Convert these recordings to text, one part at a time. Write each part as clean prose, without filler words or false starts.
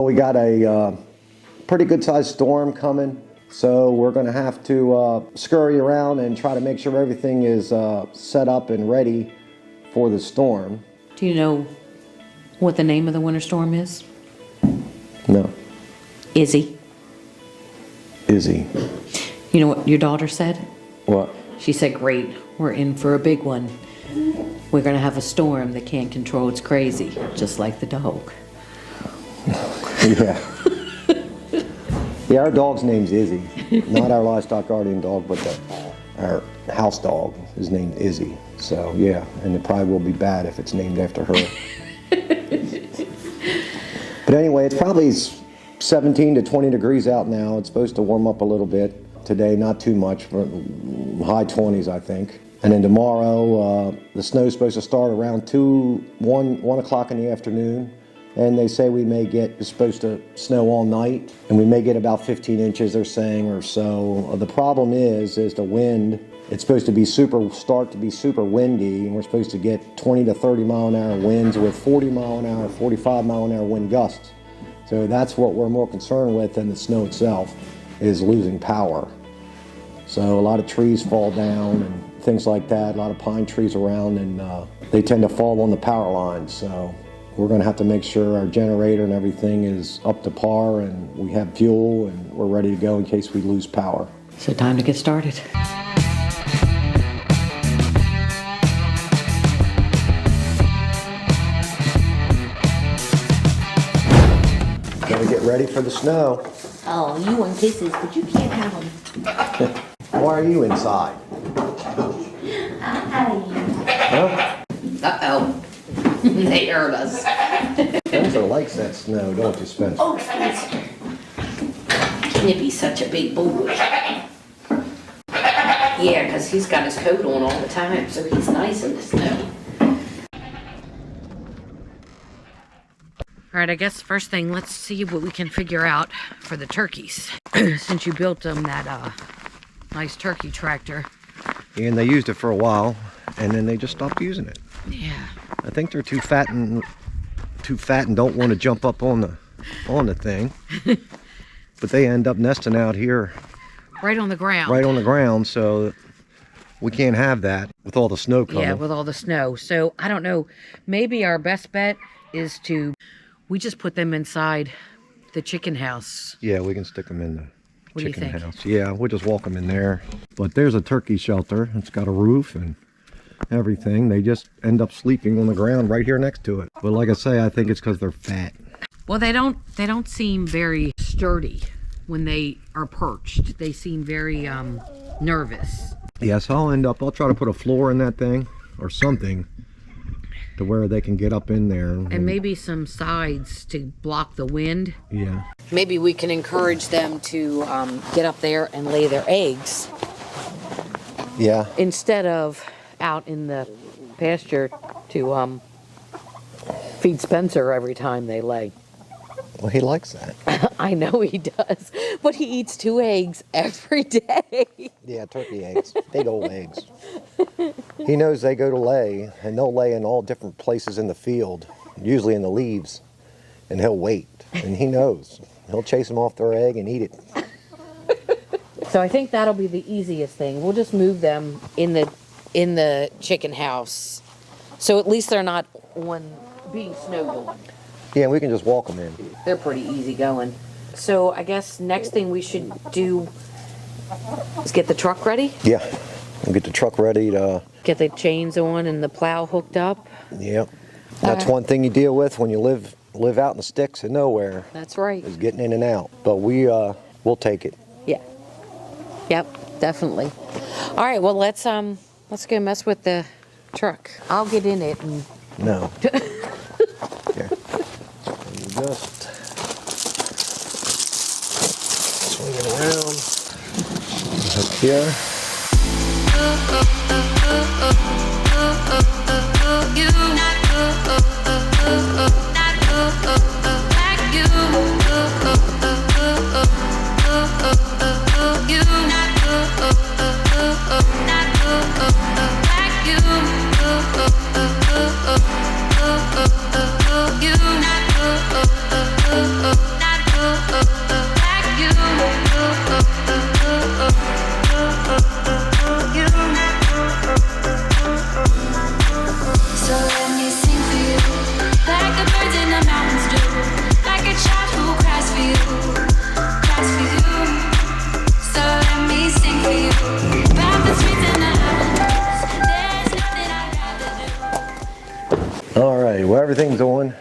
We got a pretty good sized storm coming, so we're going to have to scurry around and try to make sure everything is set up and ready for the storm. Do you know what the name of the winter storm is? No. Izzy. Izzy. You know what your daughter said? What? She said, great, we're in for a big one. We're going to have a storm that can't control its crazy, just like the dog. Yeah. Yeah, our dog's name's Izzy. Not our livestock guardian dog, but our house dog is named Izzy. So, yeah, and it probably will be bad if it's named after her. But anyway, it's probably 17 to 20 degrees out now. It's supposed to warm up a little bit today, not too much, but high 20s, I think. And then tomorrow, the snow's supposed to start around 1 o'clock in the afternoon. And they say it's supposed to snow all night, and we may get about 15 inches, they're saying, or so. The problem is the wind. It's supposed to start to be super windy, and we're supposed to get 20 to 30 mile an hour winds with 40 mile an hour, 45 mile an hour wind gusts. So that's what we're more concerned with than the snow itself, is losing power. So a lot of trees fall down and things like that, a lot of pine trees around, and they tend to fall on the power lines. So we're going to have to make sure our generator and everything is up to par, and we have fuel, and we're ready to go in case we lose power. So time to get started. Gotta get ready for the snow. Oh, you want kisses, but you can't have them. Why are you inside? Huh? Uh-oh. They hurt us. Spencer likes that snow, don't you, Spencer? Oh, Spencer. Can you be such a big boy? Yeah, because he's got his coat on all the time, so he's nice in the snow. All right, I guess first thing, let's see what we can figure out for the turkeys. Since you built them that nice turkey tractor. And they used it for a while, and then they just stopped using it. Yeah. I think they're too fat and don't want to jump up on the thing. But they end up nesting out here. Right on the ground. Right on the ground, so we can't have that with all the snow coming. Yeah, with all the snow. So, I don't know. Maybe our best bet is we just put them inside the chicken house. Yeah, we can stick them in the chicken house. Yeah, we'll just walk them in there. But there's a turkey shelter. It's got a roof and everything. They just end up sleeping on the ground right here next to it. But like I say, I think it's because they're fat. Well, they don't seem very sturdy when they are perched. They seem very nervous. Yeah, so I'll try to put a floor in that thing or something to where they can get up in there. And maybe some sides to block the wind. Yeah. Maybe we can encourage them to get up there and lay their eggs. Yeah. Instead of out in the pasture to feed Spencer every time they lay. Well, he likes that. I know he does, but he eats 2 eggs every day. Yeah, turkey eggs. Big old eggs. He knows they go to lay, and they'll lay in all different places in the field, usually in the leaves, and he'll wait. And he knows. He'll chase them off their egg and eat it. So I think that'll be the easiest thing. We'll just move them in the chicken house, so at least they're not being snowed on. Yeah, we can just walk them in. They're pretty easy going. So I guess next thing we should do is get the truck ready. Yeah, we'll get the truck ready to get the chains on and the plow hooked up. Yep. That's one thing you deal with when you live out in the sticks of nowhere. That's right. Is getting in and out. But we'll take it. Yeah. Yep, definitely. All right, well let's go mess with the truck. I'll get in it and no. Here. You just swing it around. Up here. You So let me sing for you, like the birds in the mountains do, like a child who cries for you, cries for you. So let me sing for you, about the streets and the avenues. There's nothing I'd rather do. All right, well, everything's on,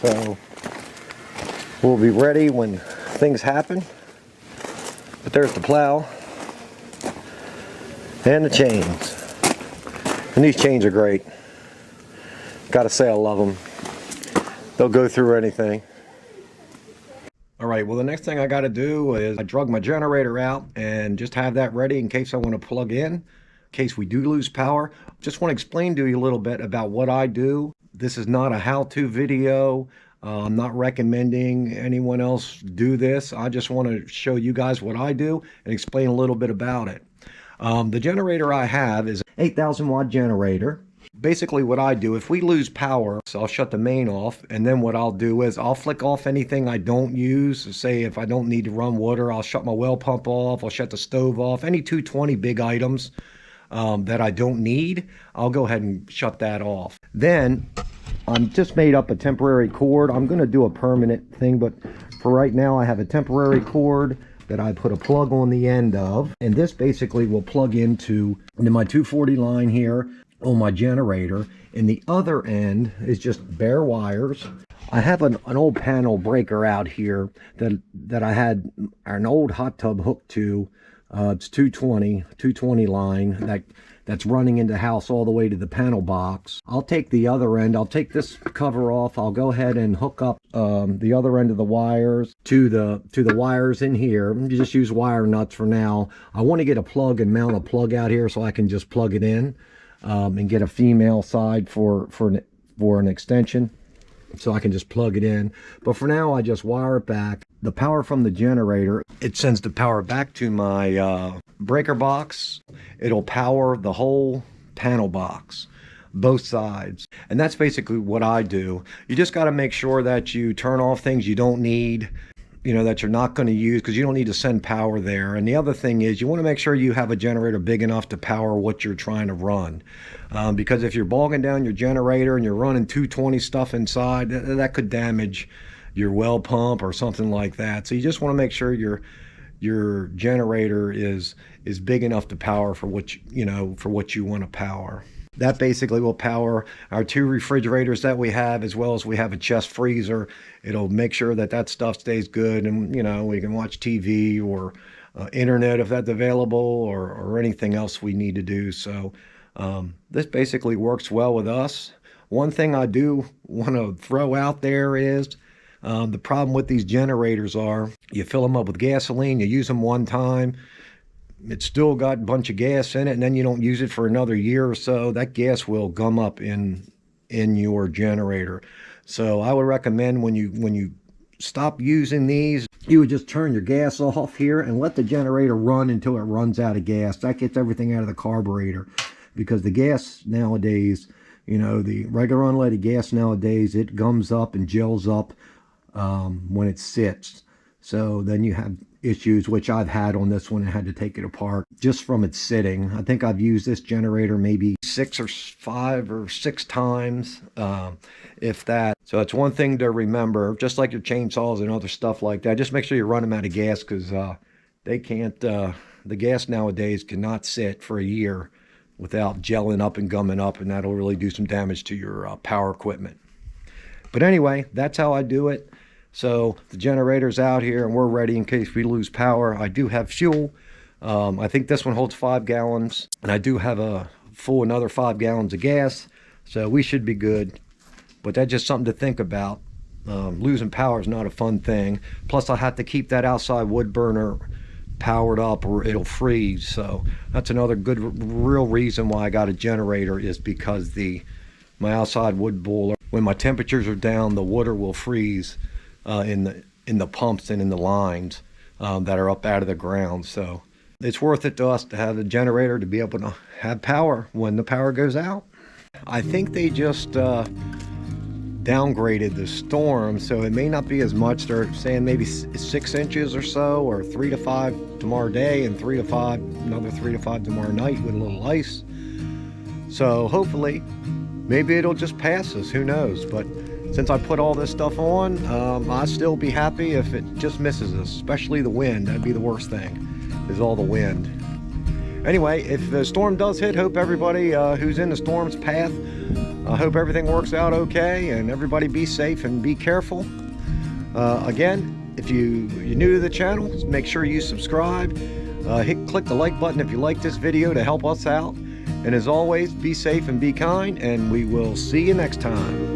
so we'll be ready when things happen. But there's the plow and the chains. And these chains are great. Gotta say I love them. They'll go through anything. All right, well, the next thing I gotta do is I drug my generator out and just have that ready in case I want to plug in case we do lose power. Just want to explain to you a little bit about what I do. This is not a how-to video. I'm not recommending anyone else do this. I just want to show you guys what I do and explain a little bit about it. The generator I have is an 8,000 watt generator. Basically what I do, if we lose power, so I'll shut the main off, and then what I'll do is I'll flick off anything I don't use. Say if I don't need to run water, I'll shut my well pump off, I'll shut the stove off. Any 220 big items that I don't need, I'll go ahead and shut that off. Then I'm just made up a temporary cord. I'm going to do a permanent thing, but for right now I have a temporary cord that I put a plug on the end of, and this basically will plug into my 240 line here on my generator, and the other end is just bare wires. I have an old panel breaker out here that I had an old hot tub hooked to. It's 220 line that's running into the house all the way to the panel box. I'll take the other end, I'll take this cover off, I'll go ahead and hook up the other end of the wires to the wires in here. You just use wire nuts for now. I want to get a plug and mount a plug out here so I can just plug it in and get a female side for an extension, so I can just plug it in. But for now I just wire it back. The power from the generator, it sends the power back to my breaker box. It'll power the whole panel box, both sides. And that's basically what I do. You just got to make sure that you turn off things you don't need, that you're not going to use, because you don't need to send power there. And the other thing is you want to make sure you have a generator big enough to power what you're trying to run. Because if you're bogging down your generator and you're running 220 stuff inside, that could damage your well pump or something like that. So you just want to make sure your generator is big enough to power for what you want to power. That basically will power our 2 refrigerators that we have, as well as we have a chest freezer. It'll make sure that stuff stays good, and we can watch TV or internet if that's available, or anything else we need to do. So this basically works well with us. One thing I do want to throw out there is the problem with these generators are you fill them up with gasoline, you use them one time, it's still got a bunch of gas in it, and then you don't use it for another year or so, that gas will gum up in your generator. So I would recommend when you stop using these, you would just turn your gas off here and let the generator run until it runs out of gas. That gets everything out of the carburetor, because the gas nowadays, the regular unleaded gas nowadays, it gums up and gels up when it sits. So then you have issues, which I've had on this one. I had to take it apart just from it sitting. I think I've used this generator maybe 5 or 6 times, if that. So it's one thing to remember, just like your chainsaws and other stuff like that. Just make sure you run them out of gas, because they can't, the gas nowadays cannot sit for a year without gelling up and gumming up, and that'll really do some damage to your power equipment. But anyway, that's how I do it. So the generator's out here and we're ready in case we lose power. I do have fuel. I think this one holds 5 gallons, and I do have another 5 gallons of gas, so we should be good. But that's just something to think about. Losing power is not a fun thing. Plus I have to keep that outside wood burner powered up or it'll freeze. So that's another good real reason why I got a generator, is because my outside wood boiler, when my temperatures are down, the water will freeze in the pumps and in the lines that are up out of the ground. So it's worth it to us to have a generator to be able to have power when the power goes out. I think they just downgraded the storm, so it may not be as much. They're saying maybe 6 inches or so, or 3 to 5 tomorrow day, and 3 to 5, another 3 to 5 tomorrow night with a little ice. So hopefully, maybe it'll just pass us, who knows. But since I put all this stuff on, I'll still be happy if it just misses us, especially the wind. That'd be the worst thing, is all the wind. Anyway, if the storm does hit, hope everybody who's in the storm's path, I hope everything works out okay, and everybody be safe and be careful. Again, if you're new to the channel, make sure you subscribe. Click the like button if you like this video to help us out. And as always, be safe and be kind, and we will see you next time.